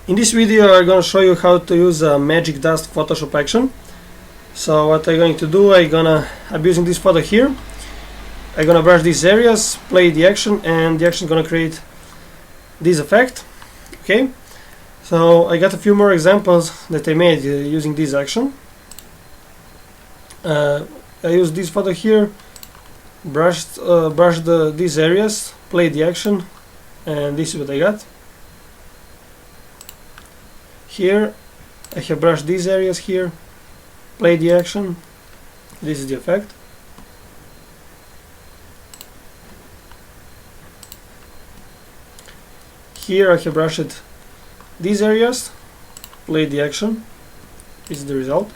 In this video I'm going to show you how to use a MagicDust Photoshop action. So what I'm going to do, I'm using this photo here. I'm going to brush these areas, play the action, and the action is going to create this effect. Okay, so I got a few more examples that I made using this action. I used this photo here, brushed these areas, played the action, and this is what I got. Here I have brushed these areas here, played the action, this is the effect. Here I have brushed these areas, played the action, this is the result.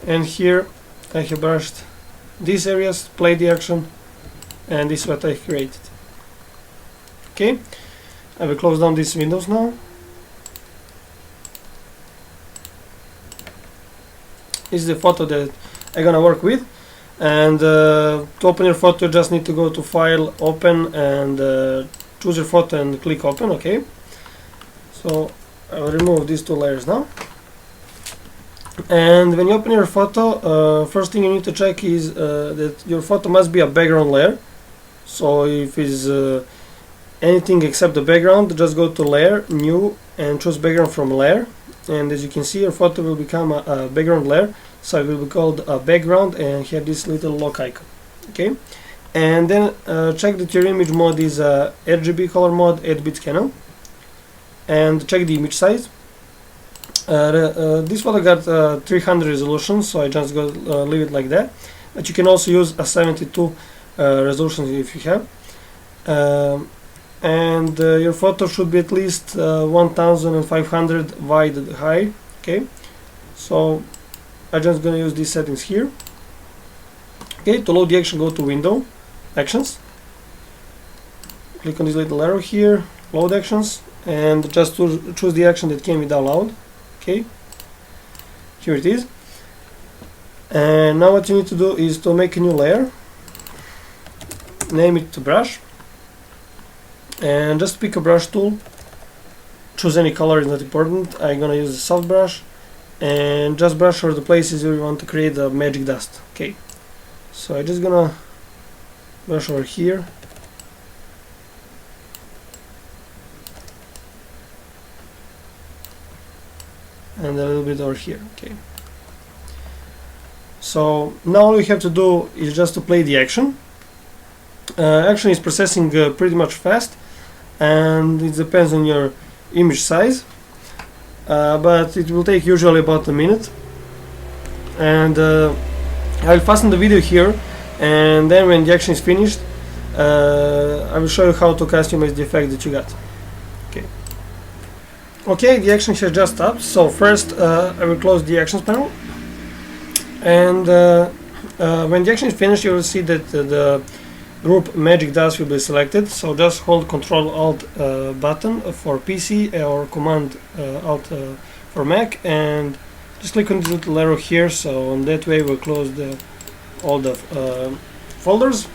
And here I have brushed these areas, played the action, and this is what I created. Okay, I will close down these windows now. This is the photo that I'm gonna work with, and to open your photo, you just need to go to File, Open, and choose your photo and click Open. Okay, so I will remove these two layers now. And when you open your photo, first thing you need to check is that your photo must be a background layer. So if it's anything except the background, just go to Layer, New, and choose Background from Layer. And as you can see, your photo will become a background layer. So it will be called a background and have this little lock icon. Okay, and then check that your image mode is RGB color mode, 8-bit channel, and check the image size. This photo got 300 resolution, so I just go leave it like that. But you can also use a 72 resolution if you have. And your photo should be at least 1500 wide and high. Okay, so I'm just gonna use these settings here. Okay, to load the action, go to Window, Actions, click on this little arrow here, Load Actions, and just choose the action that can be downloaded. Okay, here it is. And now what you need to do is to make a new layer, name it to brush, and just pick a brush tool, choose any color, is not important. I'm gonna use a soft brush, and just brush over the places where you want to create the MagicDust. Okay, so I'm just gonna brush over here, and a little bit over here. Okay, so now all you have to do is just to play the action. Action is processing pretty much fast, and it depends on your image size, but it will take usually about a minute. And I'll fasten the video here, and then when the action is finished, I will show you how to customize the effect that you got. Okay, the action has just stopped. So first I will close the actions panel, and when the action is finished, you will see that the group MagicDust will be selected. So just hold Ctrl Alt button for PC or Command Alt for Mac, and just click on this little arrow here. So on that way we'll close all the folders.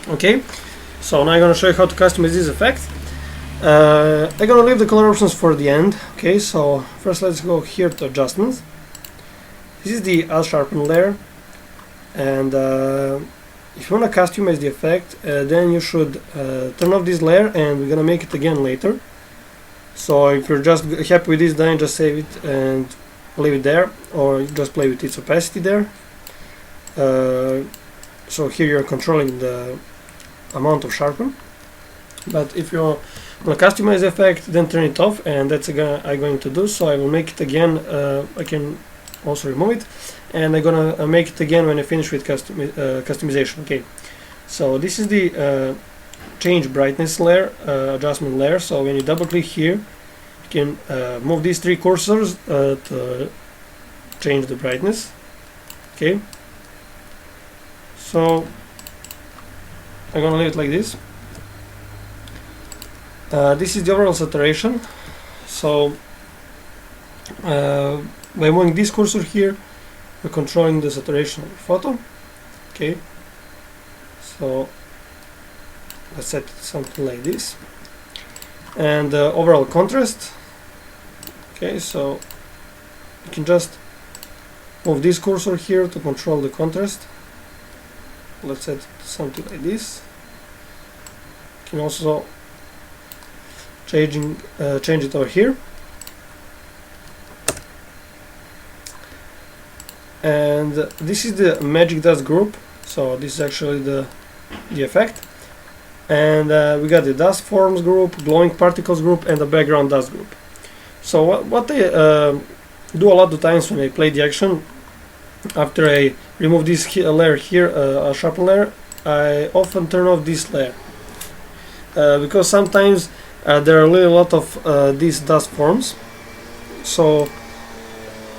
Okay, so now I'm going to show you how to customize this effect. I'm gonna leave the color options for the end. Okay, so first let's go here to adjustments. This is the Alt Sharpen layer, and if you want to customize the effect, then you should turn off this layer, and we're gonna make it again later. So if you're just happy with this, then just save it and leave it there, or just play with its opacity there. So here you're controlling the amount of sharpen. But if you want to customize the effect, then turn it off, and that's I'm going to do. So I will make it again. I can also remove it, and I'm gonna make it again when I finish with customization. Okay, so this is the change brightness layer, adjustment layer. So when you double click here, you can move these three cursors to change the brightness. Okay, so I'm gonna leave it like this. This is the overall saturation. So By moving this cursor here, we're controlling the saturation of the photo. Okay, so let's set something like this. And overall contrast. Okay, so you can just move this cursor here to control the contrast. Let's set something like this. You can also change it over here. And this is the MagicDust group. So this is actually the effect. And we got the dust forms group, glowing particles group, and the background dust group. So what I do a lot of times when I play the action, after I remove this layer here, a sharpen layer, I often turn off this layer because sometimes there are really a lot of these dust forms. So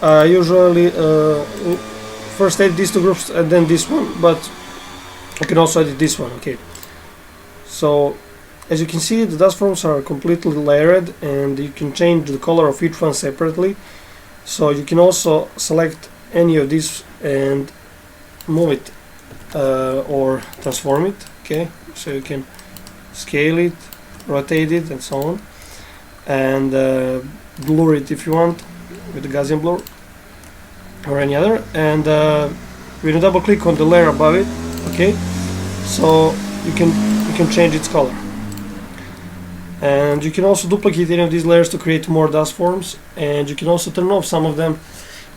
I usually first edit these two groups and then this one, but I can also edit this one. Okay. So as you can see, the dust forms are completely layered, and you can change the color of each one separately. So you can also select any of these and move it or transform it. Okay, so you can scale it, rotate it, and so on, and blur it if you want with the Gaussian blur or any other. And when you double click on the layer above it, okay, so you can change its color. And you can also duplicate any of these layers to create more dust forms, and you can also turn off some of them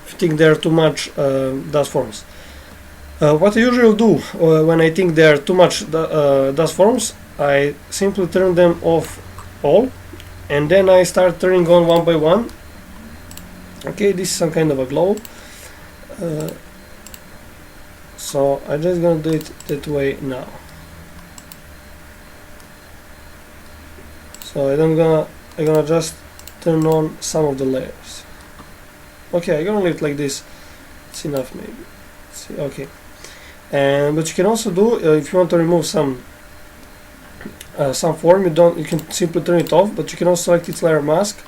if you think there are too much dust forms. What I usually do when I think there are too much dust forms, I simply turn them off all, and then I start turning on one by one. Okay, this is some kind of a glow. So I'm just gonna do it that way now. So I'm gonna just turn on some of the layers. Okay, I'm gonna leave it like this. It's enough, maybe. Let's see. Okay, and but you can also do if you want to remove some form, you can simply turn it off. But you can also select its layer mask,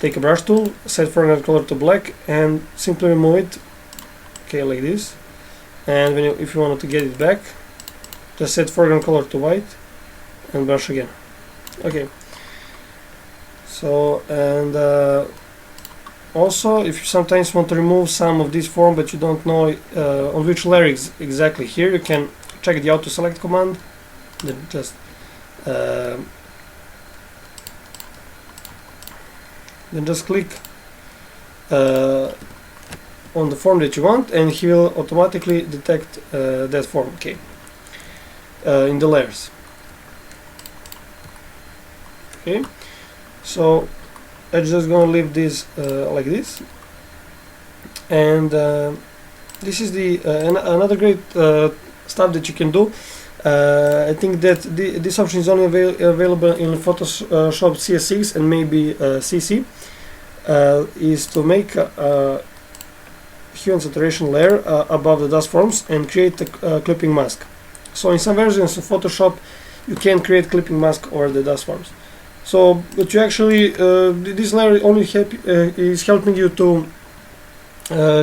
take a brush tool, set foreground color to black, and simply remove it. Okay, like this. And if you wanted to get it back, just set foreground color to white and brush again. Okay, so and also if you sometimes want to remove some of this form but you don't know on which layer exactly, here you can check the auto select command, then just click on the form that you want, and he will automatically detect that form. Okay, in the layers. Okay, so I'm just gonna leave this like this, and this is the another great stuff that you can do. I think that this option is only available in Photoshop CS6 and maybe CC. Is to make a hue and saturation layer above the dust forms and create a clipping mask. So in some versions of Photoshop you can create clipping mask over the dust forms. So, but you actually this layer only is helping you to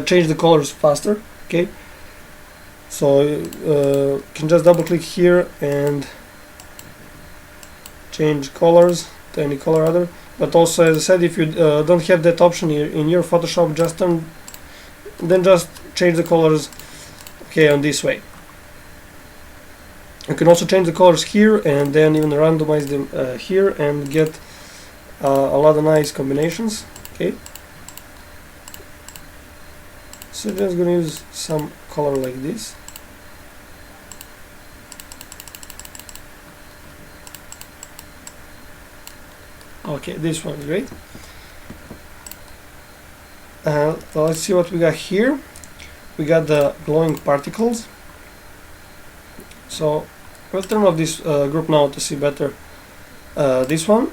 change the colors faster. Okay, so you can just double click here and change colors to any color other. But also, as I said, if you don't have that option in your Photoshop, then just change the colors. Okay, on this way. You can also change the colors here and then even randomize them here and get a lot of nice combinations. Okay, so just gonna use some color like this. Okay, this one is great. So let's see what we got here. We got the glowing particles. So we'll turn off this group now to see better this one.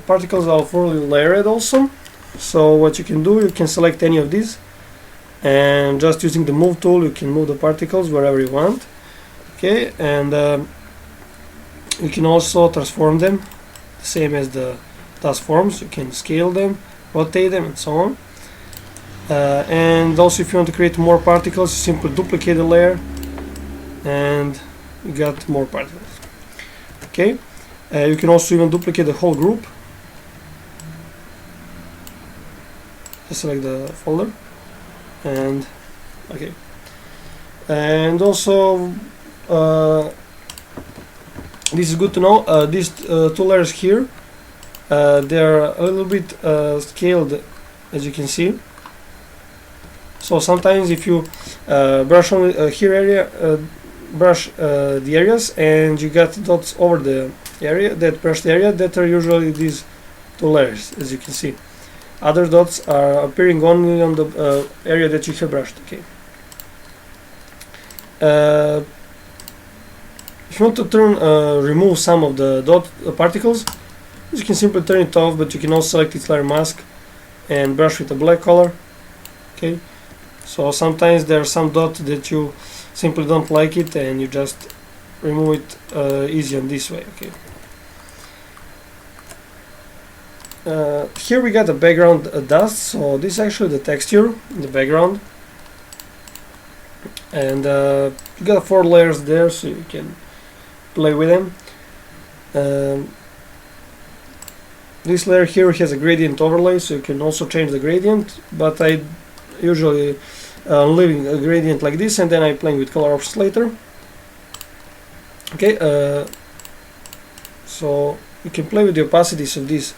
Particles are fully layered also. So what you can do, you can select any of these, and just using the move tool you can move the particles wherever you want. Okay, and you can also transform them, same as the dust forms. You can scale them, rotate them, and so on. And also, if you want to create more particles, you simply duplicate the layer and you got more particles. Okay, you can also even duplicate the whole group. Just select the folder and okay. And also this is good to know, these two layers here, they're a little bit scaled, as you can see. So sometimes if you brush on here area, brush the areas and you got dots over the area, that brushed area, that are usually these two layers, as you can see. Other dots are appearing only on the area that you have brushed. Okay. If you want to remove some of the dot particles, you can simply turn it off, but you can also select its layer mask and brush with a black color. Okay. So sometimes there are some dots that you simply don't like it, and you just remove it easy on this way. Okay. Here we got the background dust, so this is actually the texture in the background, and you got 4 layers there, so you can play with them. This layer here has a gradient overlay, so you can also change the gradient, but I usually leaving a gradient like this, and then I playing with color options later. Okay, so you can play with the opacities of these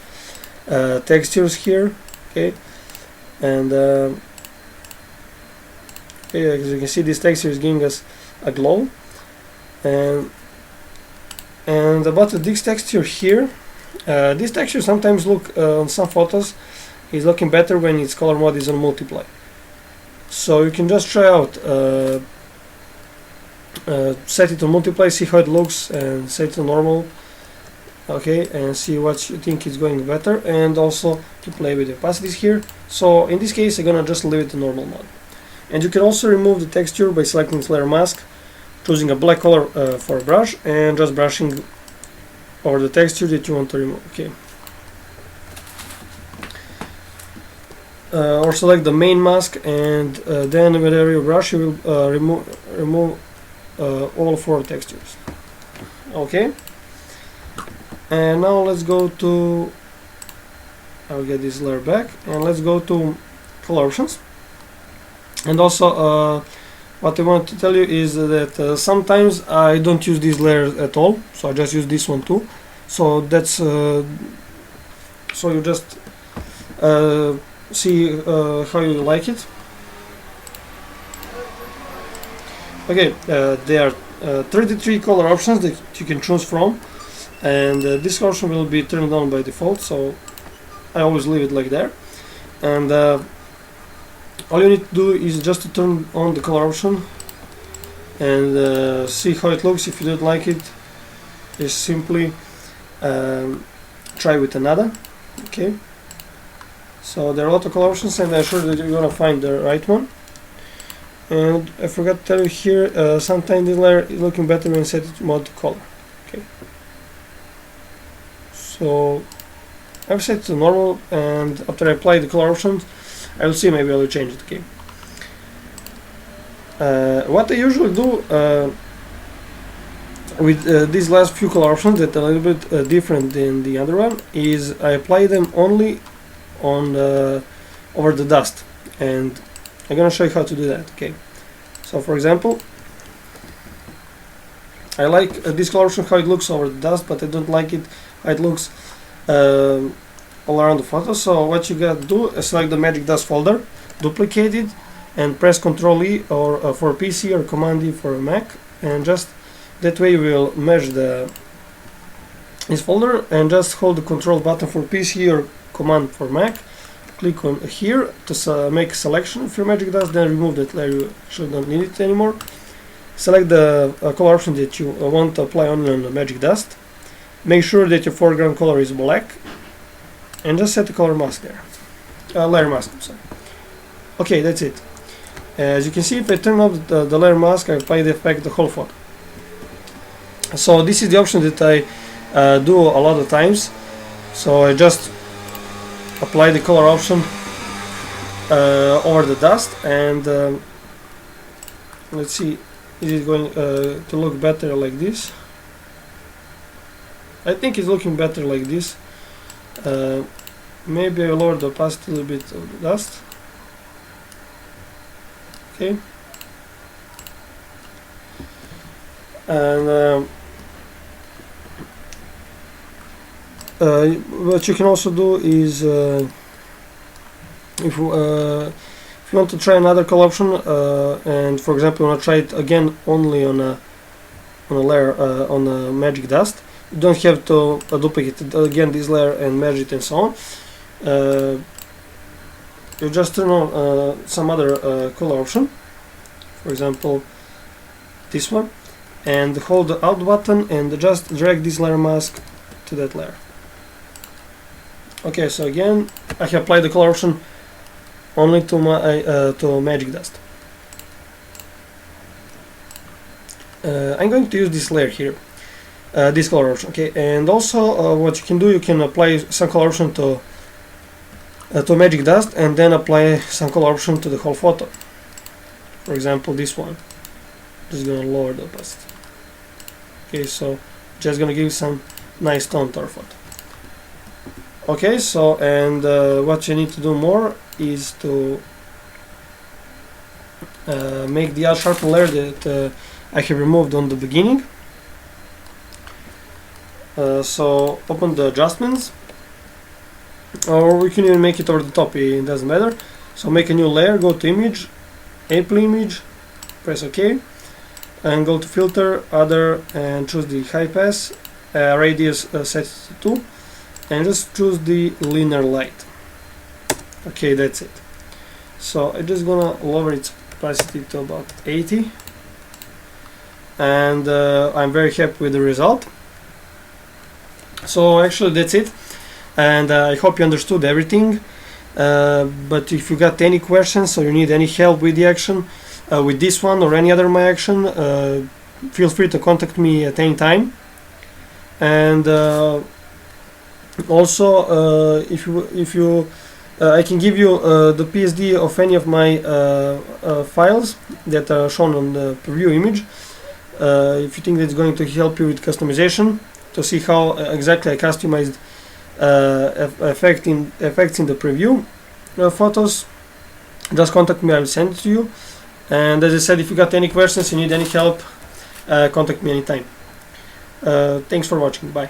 textures here. Okay, and okay, as you can see, this texture is giving us a glow. And about this texture here, this texture sometimes look on some photos is looking better when its color mode is on multiply. So you can just try out, set it to multiply, see how it looks, and set it to normal. Okay, and see what you think is going better, and also to play with the opacities here. So in this case, I'm gonna just leave it to normal mode. And you can also remove the texture by selecting this layer mask, choosing a black color for a brush, and just brushing over the texture that you want to remove. Okay. Or select the main mask, and then whenever you brush, you will remove all 4 textures. Okay. And now let's go to, I'll get this layer back, and let's go to color options. And also what I want to tell you is that sometimes I don't use these layers at all, so I just use this one too. So that's so you just see how you like it. Okay, there are 33 color options that you can choose from, and this option will be turned on by default, so I always leave it like there. And all you need to do is just to turn on the color option and see how it looks. If you don't like it, just simply try with another. Okay, so there are a lot of color options, and I'm sure that you're gonna find the right one. And I forgot to tell you here, sometimes this layer is looking better when set it to mode to color. Okay, so I've set it to normal, and after I apply the color options, I will see, maybe I will change it. Okay. What I usually do with these last few color options that are a little bit different than the other one is I apply them only on over the dust, and I'm gonna show you how to do that. Okay. So for example, I like this color option how it looks over the dust, but I don't like it how it looks all around the photo. So what you gotta do is select the MagicDust folder, duplicate it, and press Ctrl E or for PC or Command E for Mac, and just that way you will merge this folder, and just hold the Control button for PC or Command for Mac. Click on here to make a selection of your MagicDust, then remove that layer, you actually don't need it anymore. Select the color option that you want to apply only on the MagicDust. Make sure that your foreground color is black, and just set the color mask there. Layer mask, I'm sorry. Okay, that's it. As you can see, if I turn off the layer mask, I apply the effect the whole photo. So this is the option that I do a lot of times. So I just apply the color option over the dust, and let's see, is it going to look better like this? I think it's looking better like this. Maybe I'll lower the opacity a little bit of the dust. Okay. And what you can also do is if you want to try another color option, and for example you want to try it again only on a layer on a MagicDust, you don't have to duplicate again this layer and merge it and so on. You just turn on some other color option, for example this one, and hold the Alt button and just drag this layer mask to that layer. Okay, so again I have applied the color option only to my MagicDust. I'm going to use this layer here, this color option. Okay, and also what you can do, you can apply some color option to MagicDust and then apply some color option to the whole photo. For example, this one. Just gonna lower the opacity. Okay, so just gonna give some nice tone to our photo. Okay, so and what you need to do more is to make the sharpen layer that I have removed on the beginning. So open the adjustments, or we can even make it over the top, it doesn't matter. So make a new layer, go to image, Apple image, press OK, and go to filter, other, and choose the high pass, radius set to 2, and just choose the linear light. Okay, that's it. So I'm just gonna lower its opacity to about 80, and I'm very happy with the result. So actually that's it, and I hope you understood everything. But if you got any questions or you need any help with the action, with this one or any other my action, feel free to contact me at any time. And also if you I can give you the PSD of any of my files that are shown on the preview image, if you think that's going to help you with customization, to see how exactly I customized effects in the preview photos. Just contact me, I will send it to you. And as I said, if you got any questions, you need any help, contact me anytime. Thanks for watching. Bye.